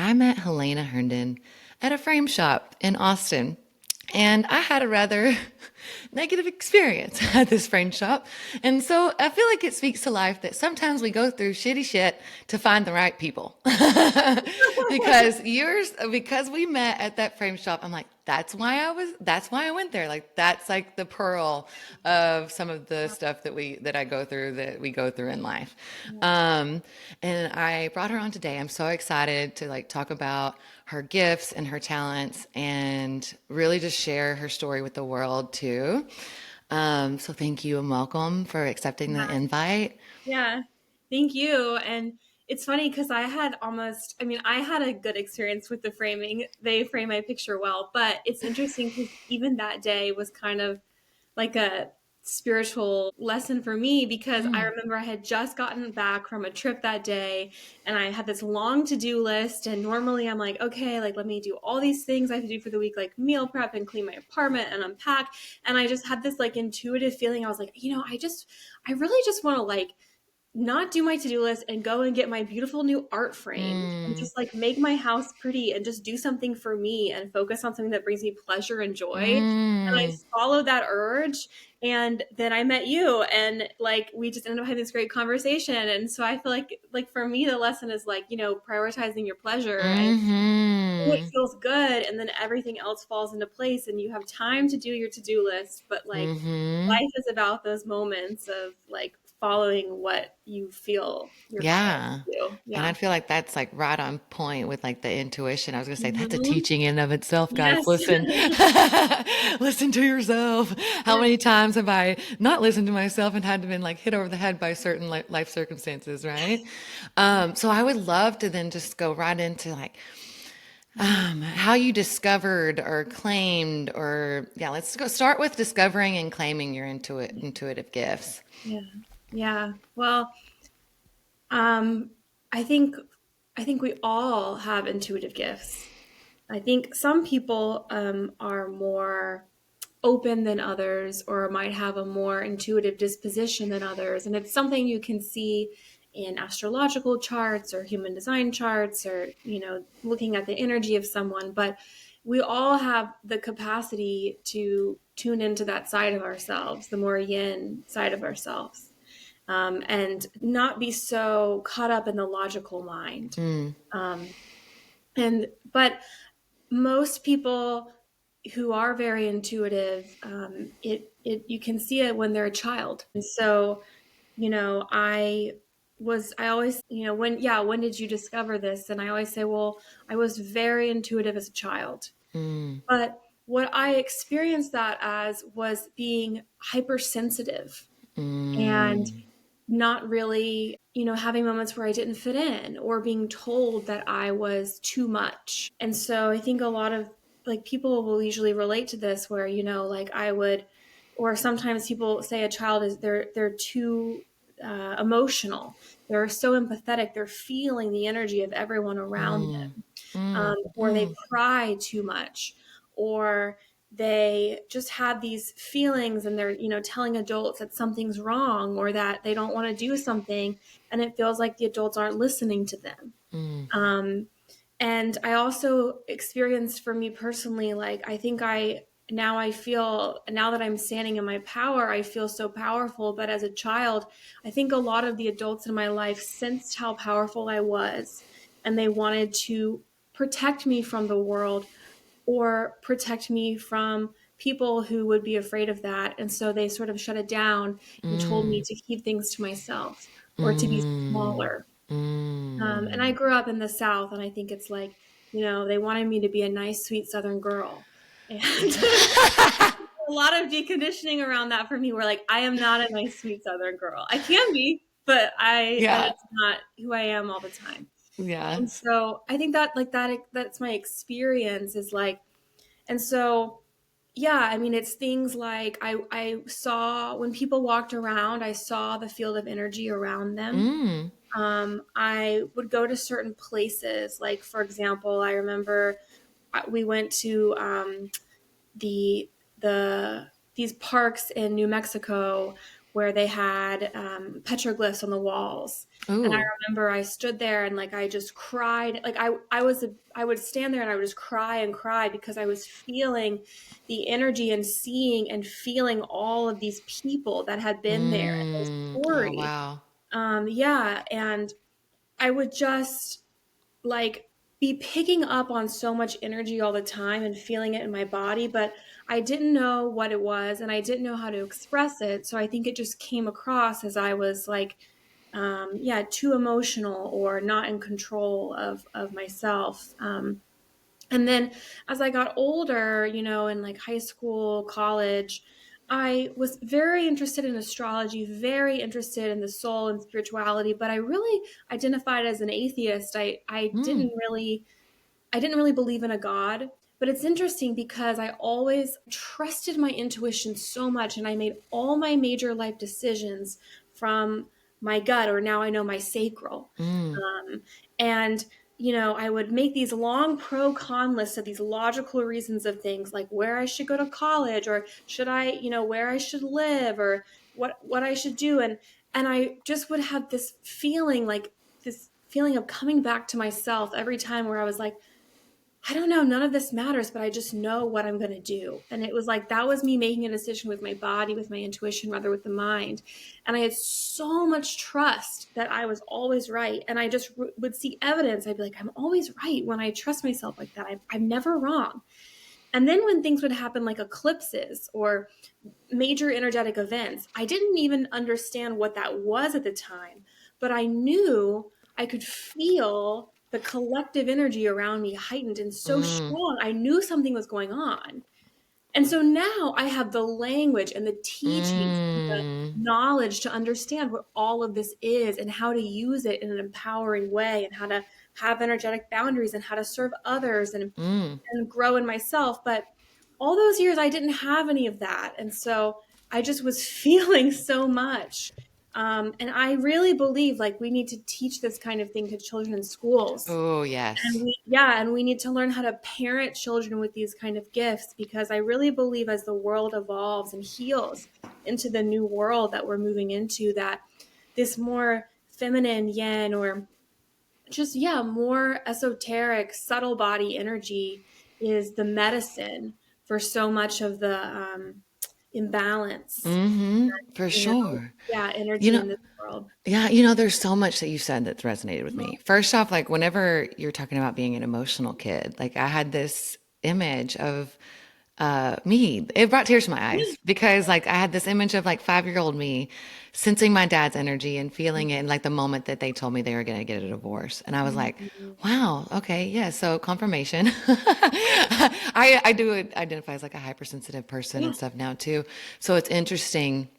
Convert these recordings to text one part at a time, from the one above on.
I met Helena Herndon at a frame shop in Austin. And I had a rather negative experience at this frame shop. And so I feel like it speaks to life that sometimes we go through shitty shit to find the right people. Because we met at that frame shop, I'm like, that's why I went there. Like that's like the pearl of some of the stuff that I go through, that we go through in life. Um, and I brought her on today. I'm so excited to like talk about her gifts and her talents and really just share her story with the world too. So thank you and welcome for accepting the invite. Yeah, thank you. And it's funny because I had a good experience with the framing. They frame my picture well, but it's interesting because even that day was kind of like a spiritual lesson for me because I Mm, remember I had just gotten back from a trip that day and I had this long to-do list. And normally I'm like, okay, like let me do all these things I have to do for the week, like meal prep and clean my apartment and unpack. And I just had this like intuitive feeling. I was like, I really just want to like not do my to-do list and go and get my beautiful new art framed and mm, just like make my house pretty and just do something for me and focus on something that brings me pleasure and joy. And I mm. followed that urge. And then I met you and like we just ended up having this great conversation. And so I feel like for me the lesson is like, prioritizing your pleasure and it Mm-hmm. feels good and then everything else falls into place and you have time to do your to-do list, but like Mm-hmm. life is about those moments of like following what you feel you're called Yeah. to do. And Yeah. I feel like that's like right on point with like the intuition. I was gonna say that's a Hmm. teaching in of itself, guys. Yes. Listen, listen to yourself. How many times have I not listened to myself and had to been like hit over the head by certain life circumstances, right? So I would love to then just go right into like how you discovered or claimed, or yeah, let's go start with discovering and claiming your intuitive gifts. Yeah. Yeah. Well, um, I think I think we all have intuitive gifts. I think some people are more open than others or might have a more intuitive disposition than others. And it's something you can see in astrological charts or human design charts or, looking at the energy of someone. But we all have the capacity to tune into that side of ourselves, the more yin side of ourselves, and not be so caught up in the logical mind. Mm, Um, but most people who are very intuitive, it you can see it when they're a child. And so, I always, when did you discover this? And I always say, well, I was very intuitive as a child. mm, But what I experienced that as was being hypersensitive and mm, not really, having moments where I didn't fit in or being told that I was too much. And so I think a lot of like people will usually relate to this where, like I would, or sometimes people say a child is they're too emotional. They're so empathetic. They're feeling the energy of everyone around mm, them, mm, or they mm, cry too much, or they just have these feelings and they're telling adults that something's wrong or that they don't want to do something and it feels like the adults aren't listening to them. mm, And I also experienced for me personally, like I think I feel now that I'm standing in my power, I feel so powerful. But as a child, I think a lot of the adults in my life sensed how powerful I was and they wanted to protect me from the world or protect me from people who would be afraid of that. And so they sort of shut it down and told me mm, to keep things to myself or to be mm, smaller. And I mm. grew up in the South, and I think it's like, they wanted me to be a nice, sweet Southern girl. And a lot of deconditioning around that for me, where like, I am not a nice, sweet Southern girl. I can be, but Yeah, it's not who I am all the time. yeah. And so I think that like that's my experience is like, and so yeah, I mean, it's things like I saw when people walked around, I saw the field of energy around them. Mm, I would go to certain places. Like, for example, I remember we went to the these parks in New Mexico where they had petroglyphs on the walls. And I Ooh. remember I stood there and like I just cried. Like I would stand there and I would just cry and cry because I was feeling the energy and seeing and feeling all of these people that had been there and their Oh, story. wow. Yeah, and I would just like be picking up on so much energy all the time and feeling it in my body, but I didn't know what it was and I didn't know how to express it. So I think it just came across as I was like, yeah, too emotional or not in control of myself. And then as I got older, in like high school, college, I was very interested in astrology, very interested in the soul and spirituality, but I really identified as an atheist. Mm. I didn't really believe in a God, but it's interesting because I always trusted my intuition so much and I made all my major life decisions from my gut, or now I know my sacral. Mm. Um, and I would make these long pro con lists of these logical reasons of things like where I should go to college, or should I, where I should live, or what I should do. And I just would have this feeling of coming back to myself every time where I was like, I don't know, none of this matters, but I just know what I'm going to do. And it was like that was me making a decision with my body, with my intuition, rather with the mind. And I had so much trust that I was always right. And I just would see evidence. I'd be like, I'm always right when I trust myself like that. I'm never wrong. And then when things would happen like eclipses or major energetic events, I didn't even understand what that was at the time, but I knew I could feel the collective energy around me heightened and so Mm. strong. I knew something was going on. And so now I have the language and the teachings and the Mm. knowledge to understand what all of this is and how to use it in an empowering way and how to have energetic boundaries and how to serve others Mm. and grow in myself. But all those years, I didn't have any of that. And so I just was feeling so much. And I really believe like we need to teach this kind of thing to children in schools. Oh, And yes. we need to learn how to parent children with these kind of gifts because I really believe as the world evolves and heals into the new world that we're moving into, that this more feminine yin or just more esoteric subtle body energy is the medicine for so much of the imbalance, Mm-hmm. For you know sure. You energy know, in this world. yeah, there's so much that you said that's resonated with me. First off, like whenever you're talking about being an emotional kid, like I had this image of me. It brought tears to my eyes because like I had this image of like 5-year-old me sensing my dad's energy and feeling it in like the moment that they told me they were going to get a divorce. And I was like, Mhm. wow, okay, yeah, so confirmation. I do identify as like a hypersensitive person Yeah. and stuff now too. So it's interesting,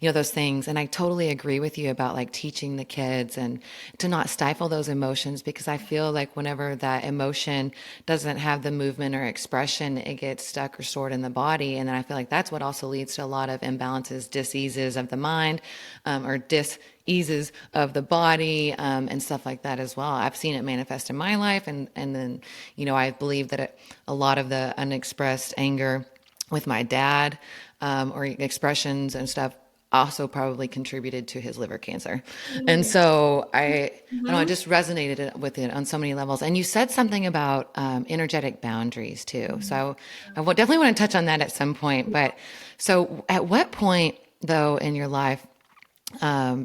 those things. And I totally agree with you about like teaching the kids and to not stifle those emotions because I feel like whenever that emotion doesn't have the movement or expression, it gets stuck or stored in the body. And then I feel like that's what also leads to a lot of imbalances, diseases of the mind, or dis-eases of the body, and stuff like that as well. I've seen it manifest in my life. And then, I believe that a lot of the unexpressed anger with my dad, or expressions and stuff also probably contributed to his liver cancer. And Mm. so I don't know, I Mhm. just resonated with it on so many levels. And you said something about energetic boundaries too. Mhm. So I will definitely want to touch on that at some point. But so at what point though in your life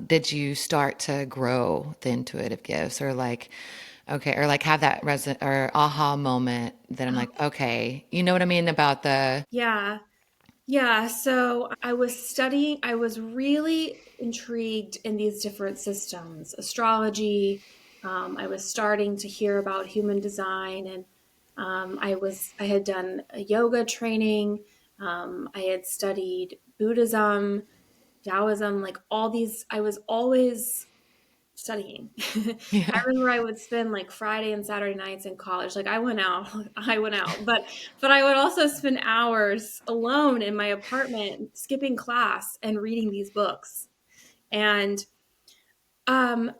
did you start to grow the intuitive gifts or like, okay, or like have that or aha moment that I'm like, okay, you know what I mean about the, Yeah. Yeah, so I was really intrigued in these different systems, astrology. I was starting to hear about human design, and I had done a yoga training. I had studied Buddhism, Taoism, like all these. I was always studying. I yeah. remember I would spend like Friday and Saturday nights in college. Like I went out, but I would also spend hours alone in my apartment, skipping class and reading these books. And um,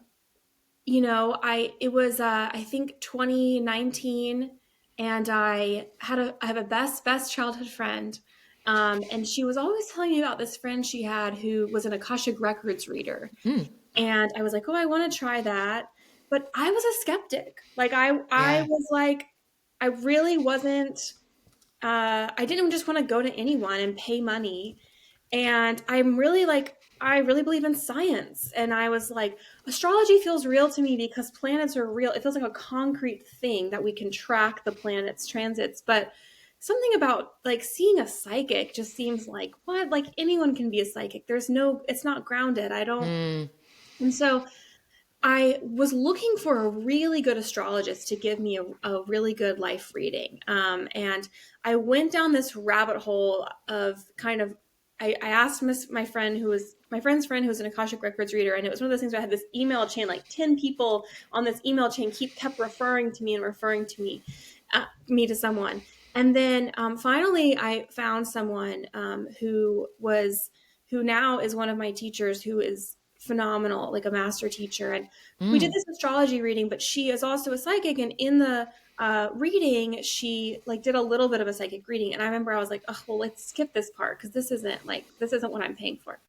I it was I think 2019, and I have a best childhood friend, And she was always telling me about this friend she had who was an Akashic Records reader. And I was like, oh, I want to try that. But I was a skeptic. Like I Yeah. was like, I really wasn't, I didn't just want to go to anyone and pay money. And I'm really like, I really believe in science. And I was like, astrology feels real to me because planets are real. It feels like a concrete thing that we can track the planets' transits. But something about like seeing a psychic just seems like, what? Like anyone can be a psychic. There's no, it's not grounded. I don't. Mm. And so I was looking for a really good astrologist to give me a really good life reading. And I went down this rabbit hole of kind of, I asked my friend who was my friend's friend who was an Akashic Records reader. And it was one of those things where I had this email chain, like 10 people on this email chain kept referring to me and referring to me to someone. And then finally I found someone who now is one of my teachers who is phenomenal, like a master teacher. And we did Mm. this astrology reading, but she is also a psychic. And in the reading, she like did a little bit of a psychic reading. And I remember I was like, oh, well, let's skip this part because this isn't what I'm paying for.